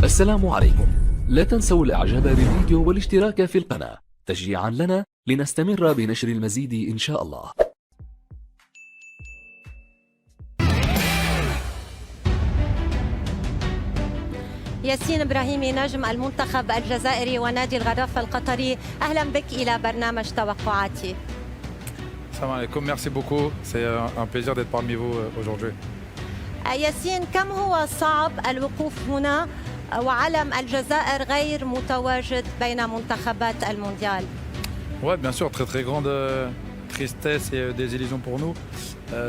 السلام عليكم. لا تنسوا الاعجاب بالفيديو والاشتراك في القناة تشجيعا لنا لنستمر بنشر المزيد إن شاء الله. ياسين إبراهيمي نجم المنتخب الجزائري ونادي الغرافة القطري، أهلا بك إلى برنامج توقعاتي. Salam alaikum, merci beaucoup. C'est un plaisir d'être parmi vous aujourd'hui. ياسين، كم هو صعب الوقوف هنا وعلم الجزائر غير متواجد بين منتخبات المونديال؟ Ouais, bien sûr, très grande tristesse et désillusion pour nous.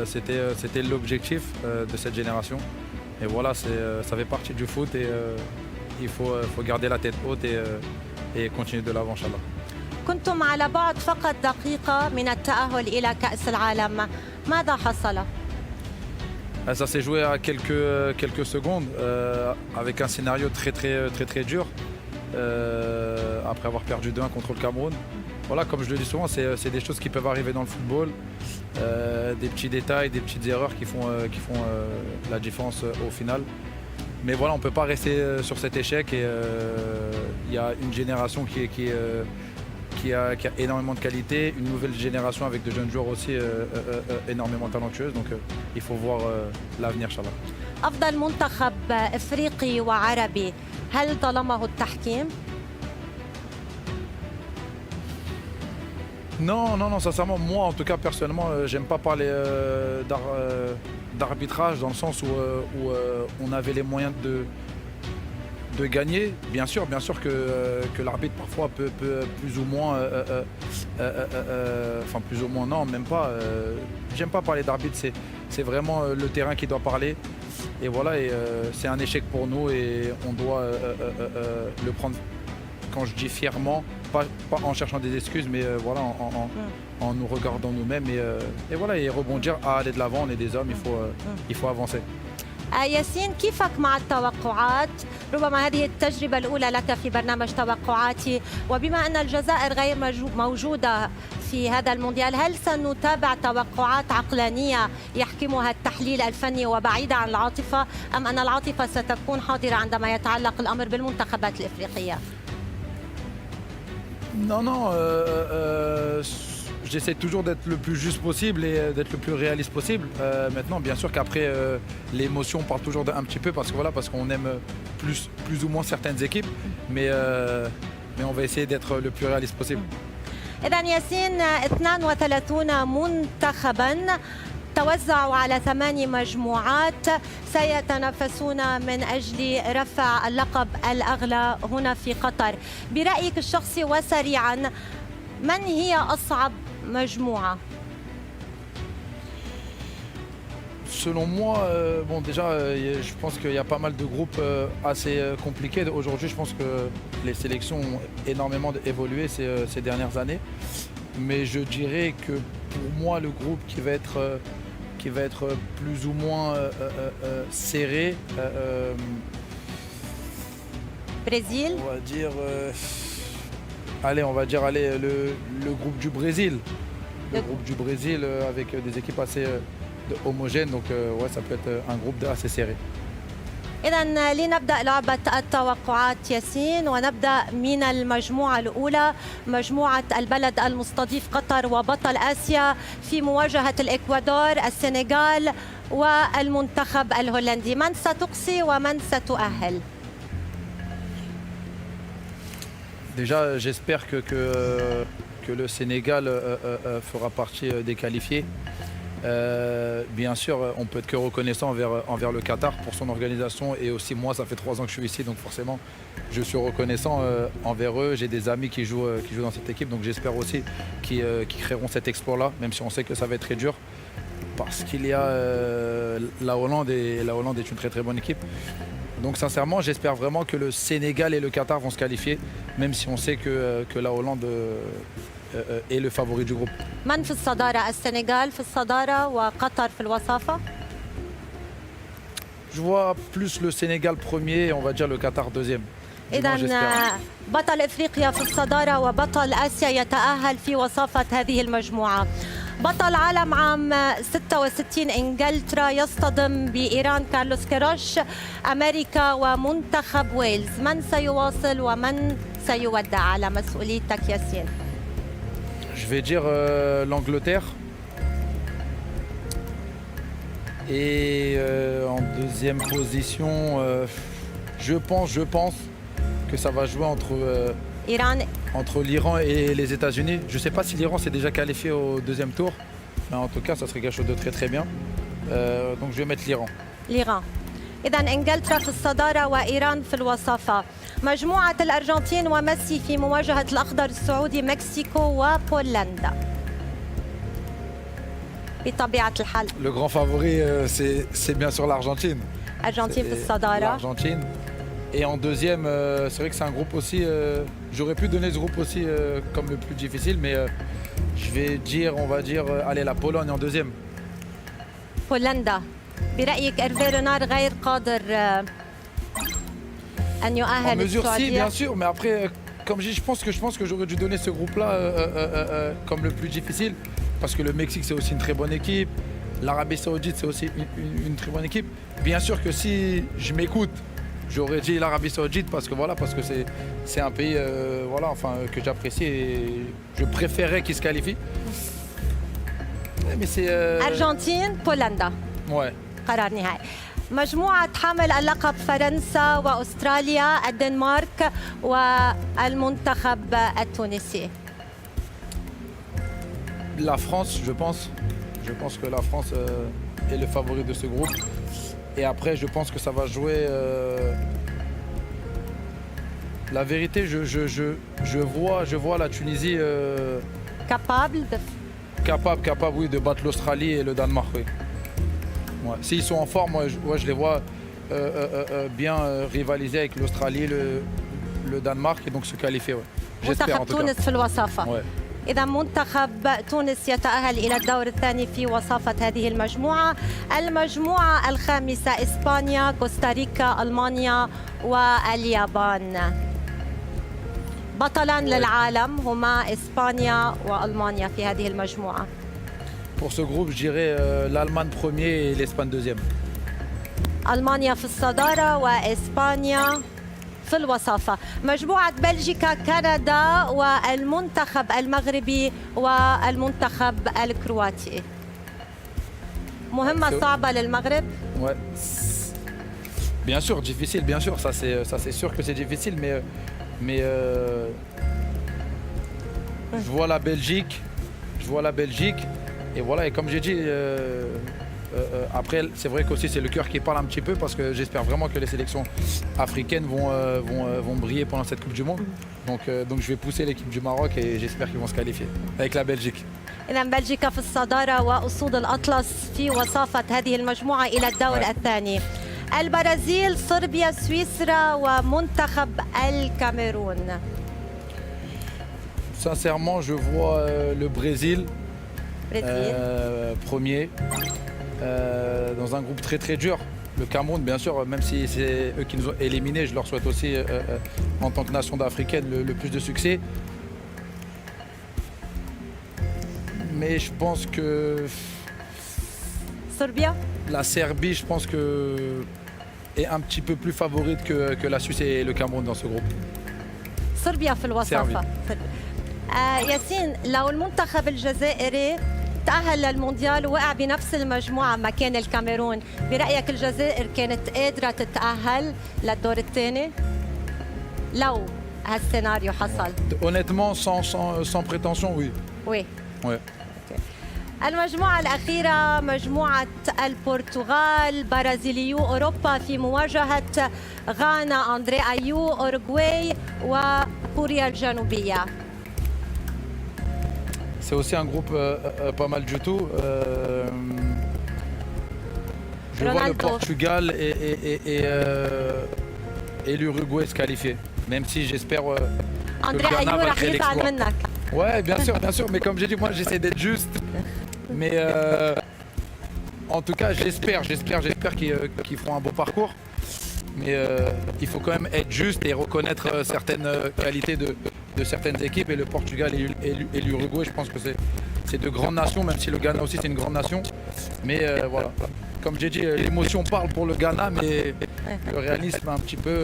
C'était l'objectif de cette génération. Et voilà, ça fait partie du foot et il faut garder la tête haute et continuer de l'avant, Inch'Allah. كنتم على بعد فقط دقيقة من التأهل إلى كأس العالم، ماذا حصل؟ Ça s'est joué à quelques secondes avec un scénario très dur après avoir perdu 2-1 contre le Cameroun. Voilà, comme je le dis souvent, c'est des choses qui peuvent arriver dans le football, des petits détails, des petites erreurs qui font la différence au final. Mais voilà, on ne peut pas rester sur cet échec et il y a une génération qui a énormément de qualité, une nouvelle génération avec de jeunes joueurs aussi énormément talentueuses. Donc il faut voir l'avenir, Inch'Allah. أفضل منتخب إفريقي وعربي، هل ظلمه التحكيم؟ Non, sincèrement, moi en tout cas personnellement, j'aime pas parler d'arbitrage dans le sens où on avait les moyens de gagner. Bien sûr que l'arbitre parfois peut plus ou moins, enfin plus ou moins non, même pas. J'aime pas parler d'arbitre, c'est vraiment le terrain qui doit parler. Et voilà, c'est un échec pour nous et on doit le prendre, quand je dis fièrement, pas en cherchant des excuses, mais voilà, en nous regardant nous-mêmes et voilà, et rebondir à aller de l'avant. On est des hommes, il faut avancer. ياسين، كيفك مع التوقعات؟ ربما هذه التجربة الأولى لك في برنامج توقعاتي، وبما أن الجزائر غير موجودة في هذا المونديال، هل سنتابع توقعات عقلانية يحكمها التحليل الفني وبعيدة عن العاطفة، أم أن العاطفة ستكون حاضرة عندما يتعلق الأمر بالمنتخبات الإفريقية؟ Non, j'essaie toujours d'être le plus juste possible et d'être le plus réaliste possible. Maintenant, bien sûr qu'après, l'émotion part toujours un petit peu parce qu'on aime plus ou moins certaines équipes, mais on va essayer d'être le plus réaliste possible. إذن ياسين، 32 منتخباً توزعوا على 8 مجموعات سيتنافسون من أجل رفع اللقب الأغلى هنا في قطر. برأيك الشخصي وسريعاً، من هي أصعب مجموعة؟ Selon moi, bon déjà, je pense qu'il y a pas mal de groupes assez compliqués. Aujourd'hui, je pense que les sélections ont énormément évolué ces dernières années. Mais je dirais que pour moi, le groupe qui va être plus ou moins serré. Brésil. On va dire, le groupe du Brésil. Le groupe du Brésil avec des équipes assez homogènes, donc ouais, ça peut être un groupe assez serré. إذن لنبدأ لعبة التوقعات ياسين، ونبدأ من المجموعة الأولى، مجموعة البلد المستضيف قطر وبطل آسيا في مواجهة الإكوادور، السنغال والمنتخب الهولندي. من ستقصي ومن ستؤهل؟ Déjà, j'espère que le Sénégal fera partie des qualifiés. Bien sûr, on peut être que reconnaissant envers le Qatar pour son organisation et aussi moi, ça fait 3 ans que je suis ici, donc forcément, je suis reconnaissant envers eux. J'ai des amis qui jouent dans cette équipe, donc j'espère aussi qu'ils créeront cet exploit-là, même si on sait que ça va être très dur, parce qu'il y a la Hollande et la Hollande est une très bonne équipe. Donc sincèrement, j'espère vraiment que le Sénégal et le Qatar vont se qualifier, même si on sait que la Hollande est le favori du groupe. من في الصدارة؟ السنغال في الصدارة وقطر في الوصافة؟ Je vois plus le Sénégal premier et on va dire le Qatar deuxième. إذن بطل إفريقيا في الصدارة وبطل آسيا يتأهل في وصافة هذه المجموعة. بطل عالم عام 66 إنجلترا يصطدم بإيران كارلوس كيروش أمريكا ومنتخب ويلز. من سيواصل ومن سيودع على مسؤوليتك ياسين؟ Je vais dire l'Angleterre. Et en deuxième position, je pense que ça va jouer إيران entre l'Iran et les États-Unis. Je ne sais pas si l'Iran s'est déjà qualifié au deuxième tour, mais en tout cas, ça serait quelque chose de très très bien. Donc je vais mettre l'Iran. الإيران. إذا إنجلترا في الصدارة وإيران في الوصافة. مجموعة الأرجنتين وميسي في مواجهة الأخضر السعودي مكسيكو وبولندا. بطبيعة الحال Le grand favori, c'est bien sûr l'Argentine. أرجنتين في C'est الصدارة. l'Argentine. Et en deuxième, c'est vrai que c'est un groupe aussi. J'aurais pu donner ce groupe aussi comme le plus difficile, mais je vais dire, on va dire, allez, la Pologne en deuxième. بولندا. برأيك إرفي رينار غير قادر أن En يؤهل mesure, si, السعودية؟ bien sûr, mais après, comme je dis, je pense que j'aurais dû donner ce groupe-là comme le plus difficile, parce que le Mexique, c'est aussi une très bonne équipe. L'Arabie Saoudite, c'est aussi une très bonne équipe. Bien sûr que si je m'écoute, j'aurais dit l'Arabie Saoudite parce que c'est un pays que j'apprécie et je préférais qu'il se qualifie. Mais c'est أرجنتين بولندا. ouais. قرار نهائي. مجموعة حامل اللقب فرنسا وأستراليا الدنمارك والمنتخب التونسي. La France, je pense. Je pense que la France est le favori de ce groupe. Et après, je pense que ça va jouer. La vérité, je vois la Tunisie capable de capable, oui, de battre l'Australie et le Danemark. Oui. Ouais. S'ils sont en forme, je les vois bien rivaliser avec l'Australie, le Danemark et donc se qualifier. Ouais. J'espère en منتخب tout cas. تونس في الوصافة. Ouais. إذا منتخب تونس يتأهل إلى الدور الثاني في وصافة هذه المجموعة. المجموعة الخامسة إسبانيا، كوستاريكا، ألمانيا واليابان. بطلان للعالم هما إسبانيا وألمانيا في هذه المجموعة. Pour ce groupe, je dirais l'Allemagne premier et l'Espagne deuxième. ألمانيا في الصدارة وإسبانيا في الوصافة. مجموعة بلجيكا، كندا والمنتخب المغربي والمنتخب الكرواتي. مهمة صعبة للمغرب. Ouais. Bien sûr, difficile, bien sûr. Ça c'est sûr que c'est difficile, mais je vois la Belgique. Et voilà. Et comme j'ai dit, après, c'est vrai qu'aussi c'est le cœur qui parle un petit peu parce que j'espère vraiment que les sélections africaines vont briller pendant cette Coupe du Monde. Donc je vais pousser l'équipe du Maroc et j'espère qu'ils vont se qualifier avec la Belgique. إذا بلجيكا في الصدارة وأسود الأطلس في وصافة هذه المجموعة إلى الدور الثاني. البرازيل، صربيا، سويسرا ومنتخب الكاميرون. Sincèrement, je vois le Brésil premier dans un groupe très très dur. Le Cameroun, bien sûr, même si c'est eux qui nous ont éliminés, je leur souhaite aussi en tant que nation africaine le plus de succès. Mais je pense que صربيا. la Serbie, je pense que est un petit peu plus favorite que la Suisse et le Cameroun dans ce groupe. صربيا في الوصافة. ياسين، لو المنتخب الجزائري تأهل للمونديال ووقع بنفس المجموعة مكان الكاميرون، برأيك الجزائر كانت قادرة تتأهل للدور الثاني؟ لو هالسيناريو حصل. Honnêtement, sans prétention, oui. وي. Ouais. المجموعة الأخيرة مجموعة البرتغال، برازيليو أوروبا في مواجهة غانا، أندري أيو، أوروغواي وكوريا الجنوبية. C'est aussi un groupe pas mal du tout. Je vois le Ronaldo. Portugal et l'Uruguay se qualifier. Même si j'espère que أندري Ghana أيو va رح créer يزعل l'exploit. منك. Ouais, bien sûr. Mais comme j'ai dit, moi j'essaie d'être juste. Mais en tout cas, j'espère qu'ils feront un beau parcours. Mais il faut quand même être juste et reconnaître certaines qualités de certaines équipes. Et le Portugal et l'Uruguay, je pense que c'est de grandes nations, même si le Ghana aussi c'est une grande nation. Mais voilà, comme j'ai dit, l'émotion parle pour le Ghana, mais le réalisme un petit peu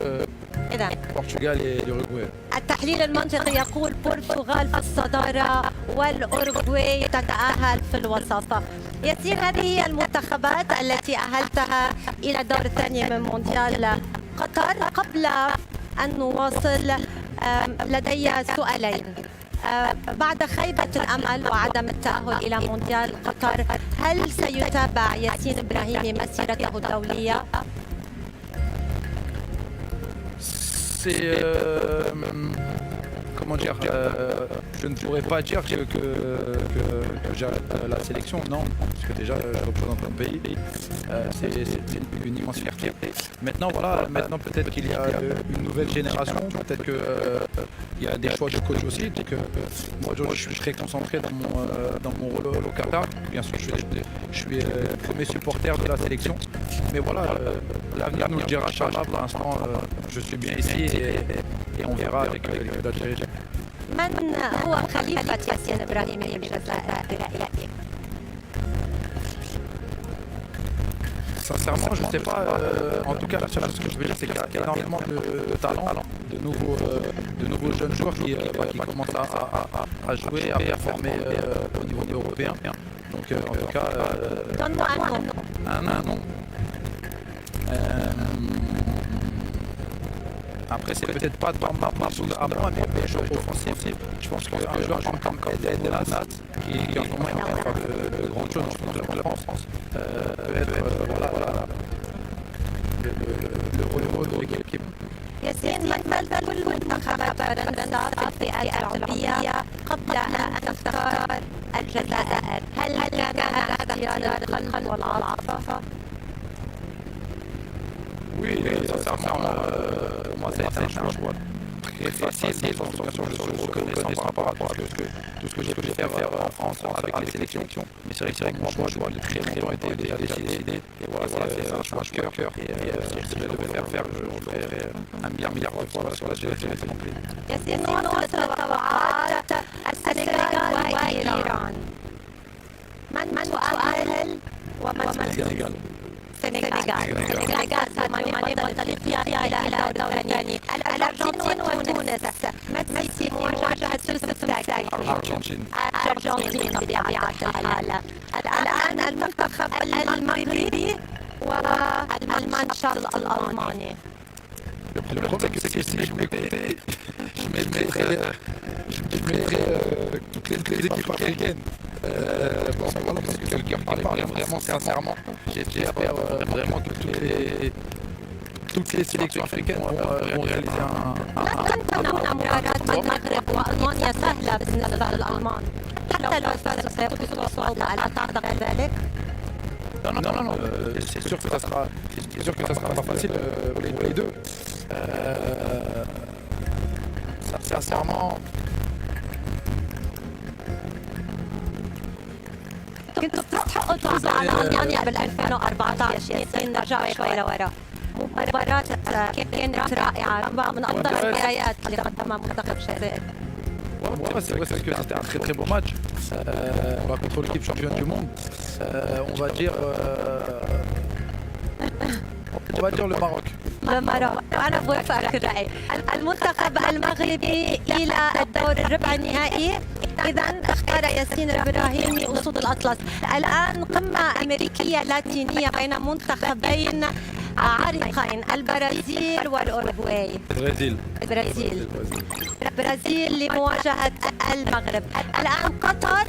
إذا Portugal et l'Uruguay. التحليل المنطقي يقول البرتغال في الصدارة والأوروغواي تتأهل في الوسط. ياسين، هذه هي المنتخبات التي أهلتها إلى الدور الثاني من مونديال قطر. قبل أن نواصل لدي سؤالين. بعد خيبة الأمل وعدم التأهل إلى مونديال قطر، هل سيتابع ياسين إبراهيمي مسيرته الدولية؟ C'est comment dire, je ne pourrais pas dire que j'arrête la sélection, non, parce que déjà je représente mon pays, c'est une immense fierté. Maintenant voilà, maintenant peut-être qu'il y a une nouvelle génération, peut-être qu'il y a des choix de coach aussi, donc moi aujourd'hui je suis très concentré dans mon rôle au Qatar. Bien sûr je suis le premier supporter de la sélection, mais voilà, l'avenir nous le dira. Inch'Allah, pour l'instant je suis bien ici et on verra avec l'équipe d'Algérie. من هو خليفة ياسين إبراهيمي بالجزائر برأيك؟ Sincèrement, je ne sais pas. En tout cas, la seule chose que je veux dire, c'est qu'il y a énormément de talent, de nouveaux jeunes joueurs qui commencent à jouer, à performer au niveau européen. Donc, en tout cas, Donne-moi un nom. Après, c'est peut-être pas dans ma marche à moi, mais les joueurs offensifs, je pense qu'un joueur comme Eden Benasat, qui en ce moment est en train de faire de grandes choses en France, peut être le rôle de l'équipe. ياسين، مثلت كل منتخبات فرنسا في الفئة العمرية قبل أن تختار الجزائر، هل كان هذا اختيار القلب والعاطفة؟ Oui, sincèrement, moi c'est un choix très facile. Je suis reconnaissant par rapport à tout ce que j'ai pu faire en France avec les sélections. Mais c'est vrai que mon choix de très longtemps était déjà décidé. Et voilà, c'est un choix de cœur. Et si je devais faire, je ferais un milliard de fois sur la sélection. ياسين، نواصل التوقعات. السنغال وإيران، من تؤهل ومن Sénégal. السنغال ثم يمارس طريقها إلى الدور الثاني. الأرجنتين وتونس، ميسي مواجهة سوسة الأرجنتين بطبيعة الحال. الآن المنتخب المغربي والمنشط الألماني. Le problème, c'est que si je mettrais toutes les équipes africaines, parce que c'est le cœur qui parle vraiment sincèrement. J'ai peur vraiment que toutes les sélections africaines vont réaliser لن تكون مباراة المغرب وألمانيا سهلة بالنسبة للألمان، حتى لو فازوا سيكون بصعوبة، ألا تعتقد ذلك؟ Non, c'est sûr que ça sera pas facile pour les deux. Sincèrement, كنتوا تستحقوا تفوزوا على ألمانيا بال 2014. ياسين، نرجع شوي لورا. مباراة كانت رائعة، ربما من أفضل المباريات اللي قدمها منتخب الجزائر. Ouais, c'est vrai que c'était un très très beau match. On va contre l'équipe championne du monde. On va dire le Maroc. المغرب، أنا بوافقك الرأي. المنتخب المغربي إلى الدور الربع النهائي. إذا اختار ياسين إبراهيمي أسود الأطلس. الآن قمة أمريكية لاتينية بين منتخبين عريقين، البرازيل والأوروغواي. البرازيل لمواجهة المغرب. الآن قطر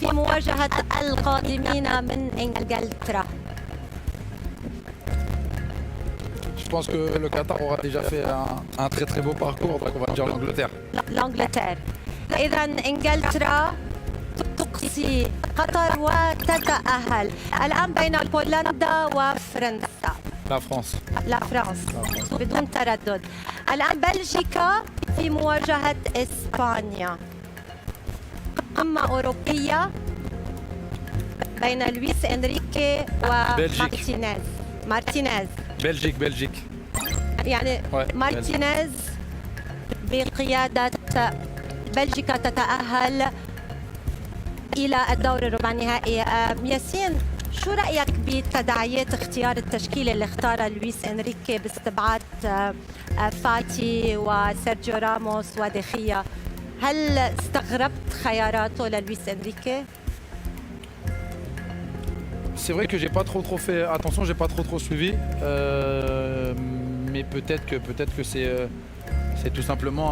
في مواجهة القادمين من إنجلترا. Je pense que le Qatar aura déjà fait un très très beau parcours, donc on va dire l'Angleterre. إذا إنجلترا تقصي قطر وتتأهل. الآن بين بولندا وفرنسا. لا فرانس بدون تردد. الآن بلجيكا في مواجهة إسبانيا. قمة أوروبية بين لويس إنريكي ومارتينيز. بلجيك يعني مارتينيز بقيادة بلجيكا تتأهل إلى الدور الربع النهائي. ياسين، شو رأيك بتداعيات اختيار التشكيلة اللي اختارها لويس إنريكي باستبعاد فاتي وسيرجيو راموس ودخيا؟ هل استغربت خياراته للويس إنريكي؟ C'est vrai que j'ai pas trop fait attention, j'ai pas trop suivi, mais peut-être que c'est tout simplement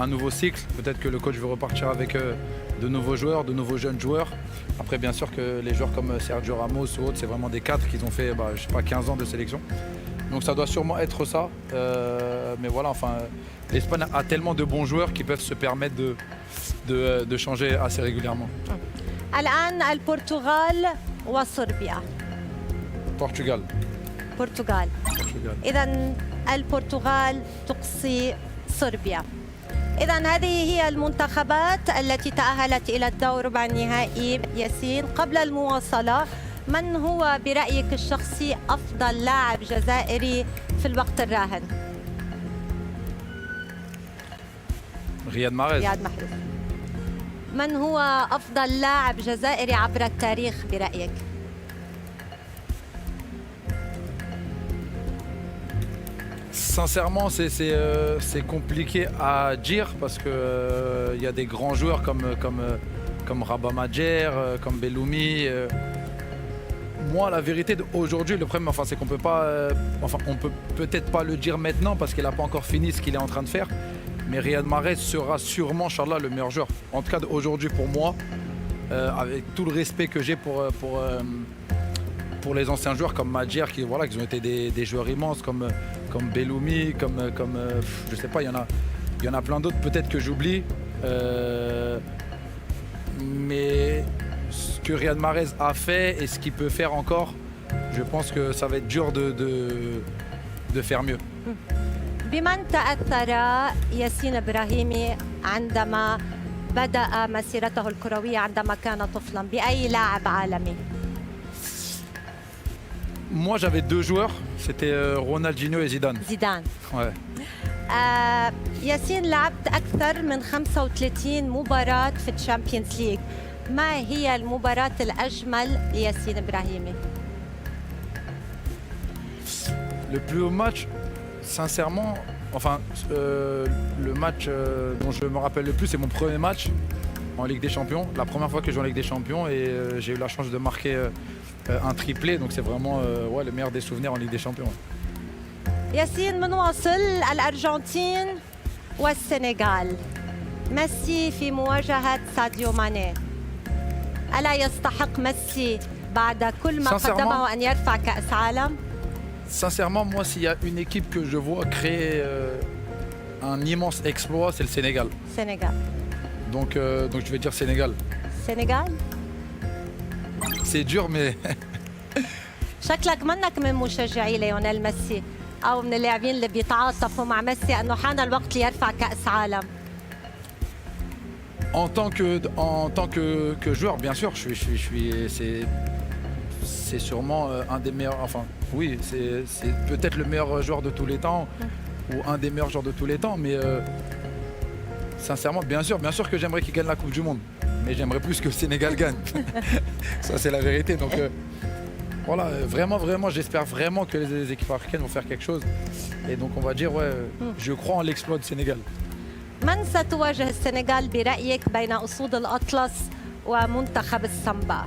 un nouveau cycle. Peut-être que le coach veut repartir avec de nouveaux joueurs, de nouveaux jeunes joueurs. Après, bien sûr que les joueurs comme Sergio Ramos ou autres, c'est vraiment des cadres qui ont fait, je sais pas, 15 ans de sélection. Donc ça doit sûrement être ça. Mais voilà, enfin, l'Espagne a tellement de bons joueurs qui peuvent se permettre de changer assez régulièrement. الآن البرتغال وصربيا. Portugal. برتغال. إذا البرتغال تقصي صربيا. إذا هذه هي المنتخبات التي تأهلت إلى الدور ربع النهائي. ياسين، قبل المواصلة، من هو برأيك الشخصي أفضل لاعب جزائري في الوقت الراهن؟ رياض محرز. رياض محرز. من هو أفضل لاعب جزائري عبر التاريخ برأيك؟ Sincèrement, c'est compliqué à dire parce que il y a des grands joueurs comme Rabat Madjer, comme Belloumi. Moi, la vérité d'aujourd'hui, le problème, enfin, c'est qu'on peut pas, on peut peut-être pas le dire maintenant parce qu'il n'a pas encore fini ce qu'il est en train de faire. Mais Riyad Mahrez sera sûrement, Inch'Allah, le meilleur joueur. En tout cas, aujourd'hui, pour moi, avec tout le respect que j'ai pour les anciens joueurs comme Madjer, qui ont été des joueurs immenses, comme Belloumi, je sais pas, il y en a plein d'autres peut-être que j'oublie. Mais ce que Riyad Mahrez a fait et ce qu'il peut faire encore, je pense que ça va être dur de faire mieux. بمن تأثر ياسين إبراهيمي عندما بدأ مسيرته الكروية عندما كان طفلا؟ بأي لاعب عالمي؟ Moi j'avais deux joueurs, c'était Ronaldinho et Zidane. زيدان. Ouais. ياسين، لعبت أكثر من 35 مباراة في الشامبيونز ليج. ما هي المباراة الأجمل لياسين إبراهيمي؟ Le plus haut match, sincèrement, enfin, le match dont je me rappelle le plus, c'est mon premier match en Ligue des Champions. La première fois que je joue en Ligue des Champions et j'ai eu la chance de marquer un triplé. Donc c'est vraiment le meilleur des souvenirs en Ligue des Champions. ياسين، منواصل الأرجنتين والسنغال. ميسي في مواجهة ساديو ماني. ألا يستحق ميسي بعد كل ما قدمه أن يرفع كأس عالم؟ Sincèrement, moi, s'il y a une équipe que je vois créer un immense exploit, c'est le Sénégal. Sénégal. Donc je vais dire Sénégal. Sénégal. C'est dur, mais شكلك منك من مشجعي ليونيل ميسي أو من اللاعبين اللي بيتعاطفوا مع ميسي أنه حان الوقت ليرفع كأس عالم. en tant que joueur, bien sûr, c'est sûrement un des meilleurs. Enfin, oui, c'est peut-être le meilleur joueur de tous les temps ou un des meilleurs joueurs de tous les temps. Mais sincèrement, bien sûr que j'aimerais qu'il gagne la Coupe du Monde. Mais j'aimerais plus que le Sénégal gagne. Ça, c'est la vérité. Donc voilà, vraiment, j'espère vraiment que les équipes africaines vont faire quelque chose. Et donc on va dire, ouais, je crois en l'exploit du Sénégal. من ستواجه السنغال برأيك بين أسود الأطلس ومنتخب السامبا؟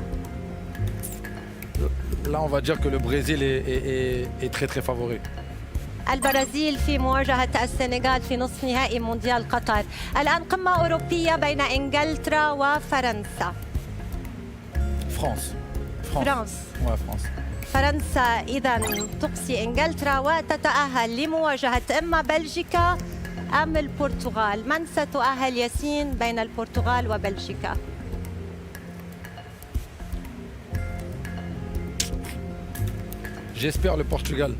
Là, on va dire que le Brésil est très favori. البرازيل في مواجهة السنغال في نصف نهائي مونديال قطر. الآن قمة أوروبية بين إنجلترا وفرنسا. France. Ouais, France. فرنسا إذا تقصي إنجلترا وتتأهل لمواجهة إما بلجيكا أم البرتغال. من ستؤهل ياسين بين البرتغال وبلجيكا؟ J'espère le Portugal.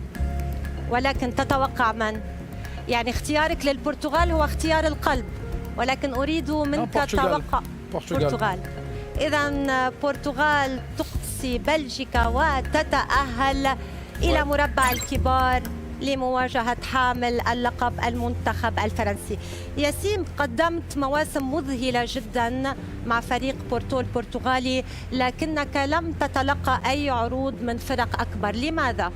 ولكن تتوقع من؟ يعني اختيارك للبرتغال هو اختيار القلب، ولكن أريد منك توقع. برتغال. إذا برتغال تقصي بلجيكا وتتأهل إلى مربع الكبار لمواجهة حامل اللقب المنتخب الفرنسي. ياسين، قدمت مواسم مذهلة جدا مع فريق بورتو البرتغالي، لكنك لم تتلقى أي عروض من فرق أكبر، لماذا؟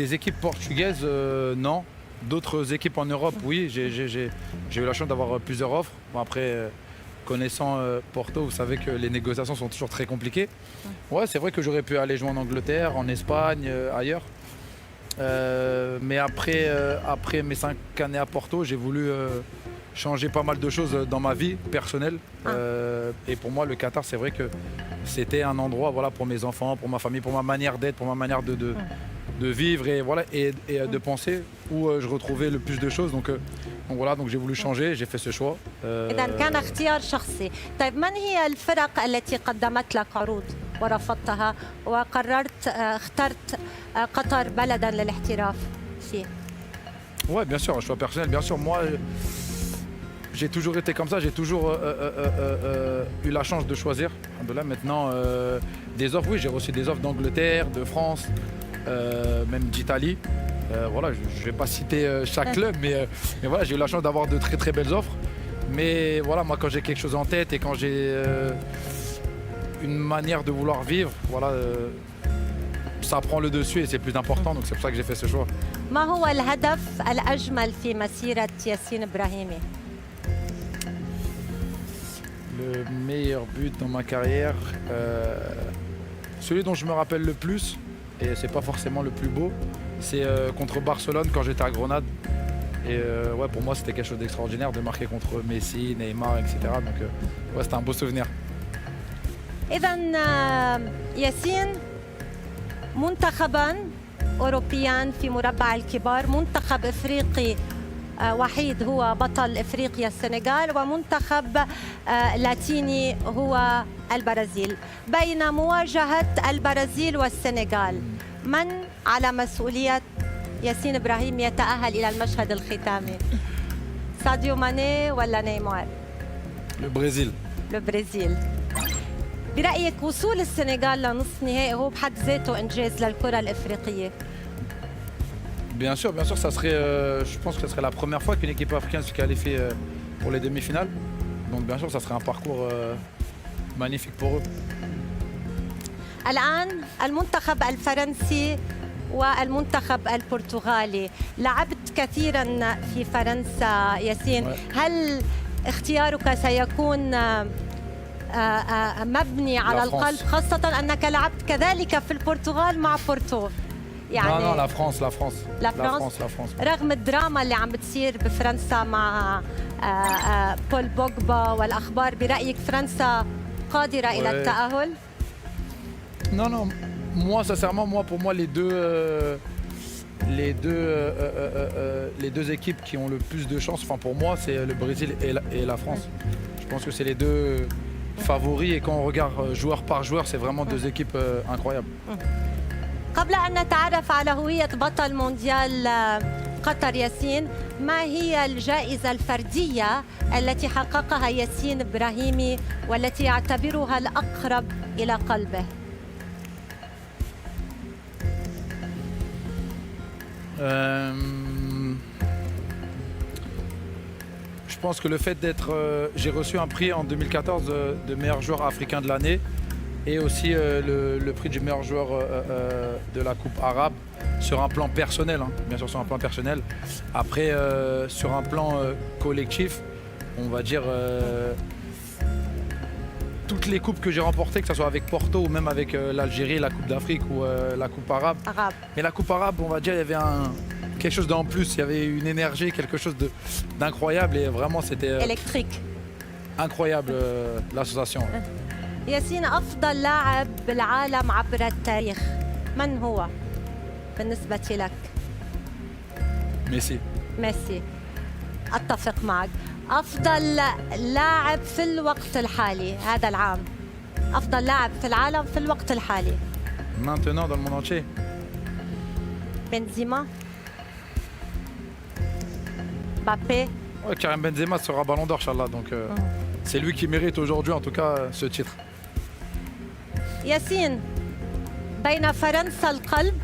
Des équipes portugaises, non. D'autres équipes en Europe, oui. J'ai eu la chance d'avoir plusieurs offres. Bon, après, connaissant Porto, vous savez que les négociations sont toujours très compliquées. Ouais, c'est vrai que j'aurais pu aller jouer en Angleterre, en Espagne, ailleurs. Mais après mes 5 années à Porto, j'ai voulu changer pas mal de choses dans ma vie personnelle. Et pour moi, le Qatar, c'est vrai que c'était un endroit, voilà, pour mes enfants, pour ma famille, pour ma manière d'être, pour ma manière de vivre et, voilà, et de penser où je retrouvais le plus de choses. Donc voilà, donc j'ai voulu changer, j'ai fait ce choix. إذا كان اختيار شخصي. طيب، من هي الفرق التي قدمت لك عروض ورفضتها وقررت اخترت قطر بلدا للاحتراف فيه؟ Ouais, bien sûr, un choix personnel. Bien sûr, moi, j'ai toujours été comme ça. J'ai toujours eu la chance de choisir. Alhamdoulilah, maintenant, des offres, oui, j'ai reçu des offres d'Angleterre, de France, même d'Italie. Voilà, je ne vais pas citer chaque club, mais voilà, j'ai eu la chance d'avoir de très très belles offres. Mais voilà, moi, quand j'ai quelque chose en tête et quand j'ai une manière de vouloir vivre, voilà, ça prend le dessus et c'est plus important. Donc c'est pour ça que j'ai fait ce choix. ما هو الهدف الأجمل في مسيرة ياسين إبراهيمي؟ Le meilleur but dans ma carrière, celui dont je me rappelle le plus, et c'est pas forcément le plus beau, c'est contre Barcelone quand j'étais à Grenade. Et ouais, pour moi c'était quelque chose d'extraordinaire de marquer contre Messi, Neymar, etc. Donc ouais, c'était un beau souvenir. إذا ياسين، منتخبا أوروبيا في مربع الكبار، منتخب إفريقي وحيد هو بطل إفريقيا السنغال، ومنتخب لاتيني هو البرازيل. بين مواجهة البرازيل والسنغال، من على مسؤولية ياسين إبراهيم يتأهل إلى المشهد الختامي؟ ساديو ماني ولا نيمار؟ Le Brésil. البرازيل. برأيك وصول السنغال لنصف نهائي هو بحد ذاته إنجاز للكرة الإفريقية؟ Bien sûr, ça serait, je pense que ce serait la première fois qu'une équipe africaine se qualifie pour les demi-finales. Donc bien sûr, ça serait un parcours magnifique pour eux. الآن المنتخب الفرنسي والمنتخب البرتغالي، لعبت كثيرا في فرنسا ياسين، هل اختيارك سيكون مبني على القلب، خاصة أنك لعبت كذلك في البرتغال مع بورتو؟ يعني لا، لا، فرنسا. رغم الدراما اللي عم بتصير بفرنسا مع بول بوجبا والأخبار، برأيك فرنسا قادرة إلى التأهل؟ Non, moi sincèrement, pour moi les deux équipes qui ont le plus de chance, enfin pour moi, c'est le Brésil et la France. Je pense que c'est les deux favoris et quand on regarde joueur par joueur, c'est vraiment deux équipes incroyables. قبل أن نتعرف على هوية بطل مونديال قطر ياسين، ما هي الجائزة الفردية التي حققها ياسين إبراهيمي والتي يعتبرها الأقرب إلى قلبه؟ Je pense que le fait d'être... j'ai reçu un prix en 2014 de meilleur joueur africain de l'année et aussi le prix du meilleur joueur de la Coupe arabe sur un plan personnel, hein, bien sûr sur un plan personnel. Après, sur un plan collectif, on va dire toutes les coupes que j'ai remportées, que ce soit avec Porto ou même avec l'Algérie, la Coupe d'Afrique ou la Coupe arabe. Mais la Coupe arabe, on va dire, il y avait quelque chose d'en plus, il y avait une énergie, quelque chose d'incroyable et vraiment c'était électrique. Incroyable l'association. ياسين، أفضل لاعب بالعالم عبر التاريخ من هو بالنسبة لك؟ ميسي. أتفق معك. أفضل لاعب في الوقت الحالي هذا العام، أفضل لاعب في العالم في الوقت الحالي. Maintenant dans le monde entier. Benzema. Mbappé. Ouais, Karim Benzema sera Ballon d'Or, Inch'Allah. Donc c'est lui qui mérite aujourd'hui en tout cas ce titre. ياسين، بين فرنسا القلب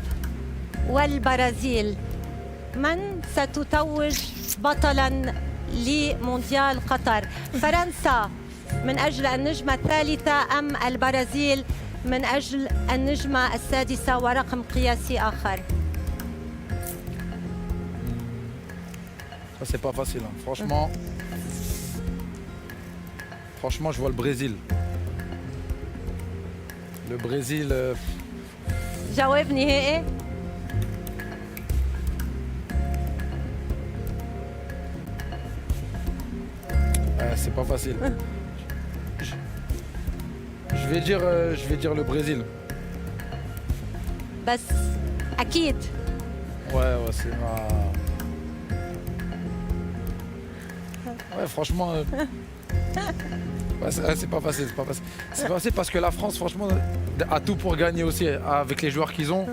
والبرازيل من ستتوج بطلا لمونديال قطر؟ فرنسا من أجل النجمة الثالثة أم البرازيل من أجل النجمة السادسة ورقم قياسي آخر؟ Ça, c'est pas facile. Hein. Franchement, je vois le Brésil. Le Brésil, جواب نهائي. c'est pas facile. Je vais dire le Brésil. بس أكيد. Ouais, c'est ma... Ouais, franchement... Ouais, c'est pas facile, c'est pas facile. C'est pas facile parce que la France, franchement, a tout pour gagner aussi avec les joueurs qu'ils ont.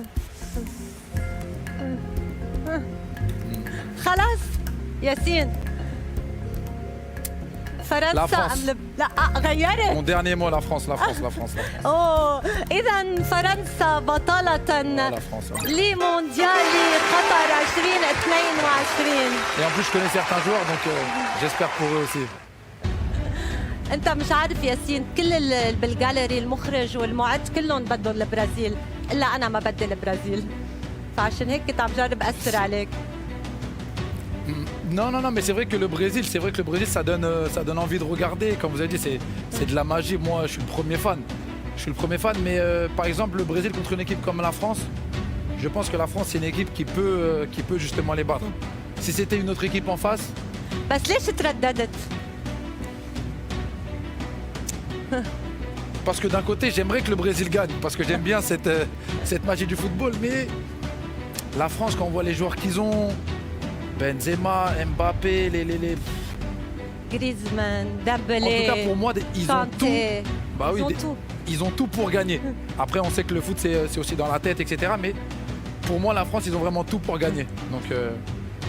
خلاص ياسين، فرنسا أم لا غيرت. Mon dernier mot, la France. أوه، إذا فرنسا بطلة La France. Ouais. لمونديال قطر 2022. Et en plus, je connais certains joueurs, donc j'espère pour eux aussi. انت مش عارف ياسين، كل بالجاليري المخرج والمعد كلهم بدهم البرازيل، الا انا ما بدي البرازيل، فعشان هيك كنت عم جرب اثر عليك. Non, mais c'est vrai que le Brésil, ça donne envie de regarder. Comme vous avez dit, c'est de la magie. Moi, je suis le premier fan. Mais par exemple, le Brésil contre une équipe comme la France, je pense que la France, c'est une équipe qui peut justement les battre. Si c'était une autre équipe en face. بس ليش ترددت؟ Parce que d'un côté, j'aimerais que le Brésil gagne, parce que j'aime bien cette magie du football. Mais la France, quand on voit les joueurs qu'ils ont, Benzema, Mbappé, les... Griezmann, En Dembélé, tout cas, pour moi, ils ont Kanté, tout. Bah oui, ils ont tout. ils ont tout pour gagner. Après, on sait que le foot, c'est aussi dans la tête, etc. Mais pour moi, la France, ils ont vraiment tout pour gagner. Donc,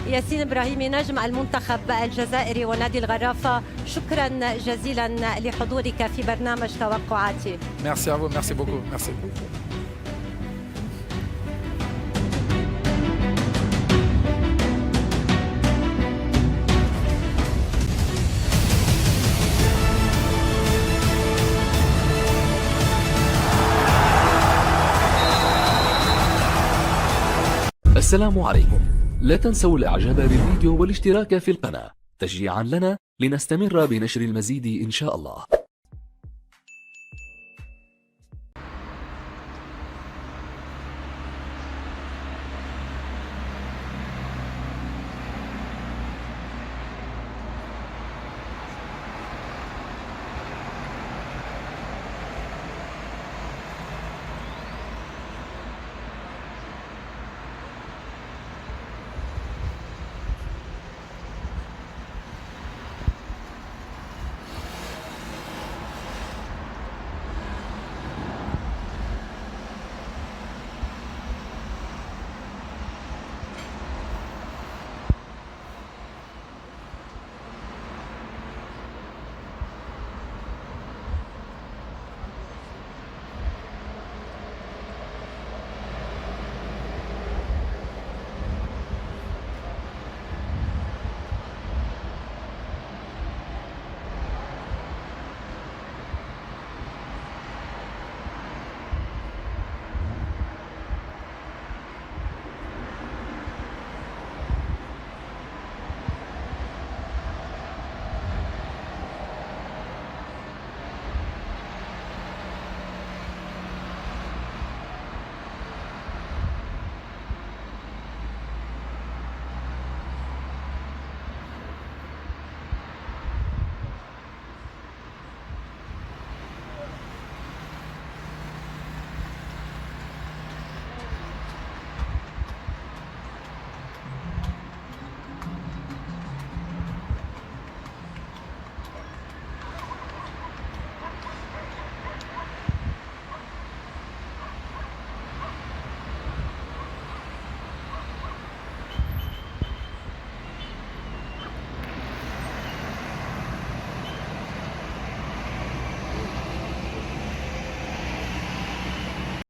ياسين إبراهيمي نجم المنتخب الجزائري ونادي الغرافة، شكرا جزيلا لحضورك في برنامج توقعاتي. merci à vous, merci beaucoup. Merci. السلام عليكم. لا تنسوا الاعجاب بالفيديو والاشتراك في القناة تشجيعا لنا لنستمر بنشر المزيد إن شاء الله.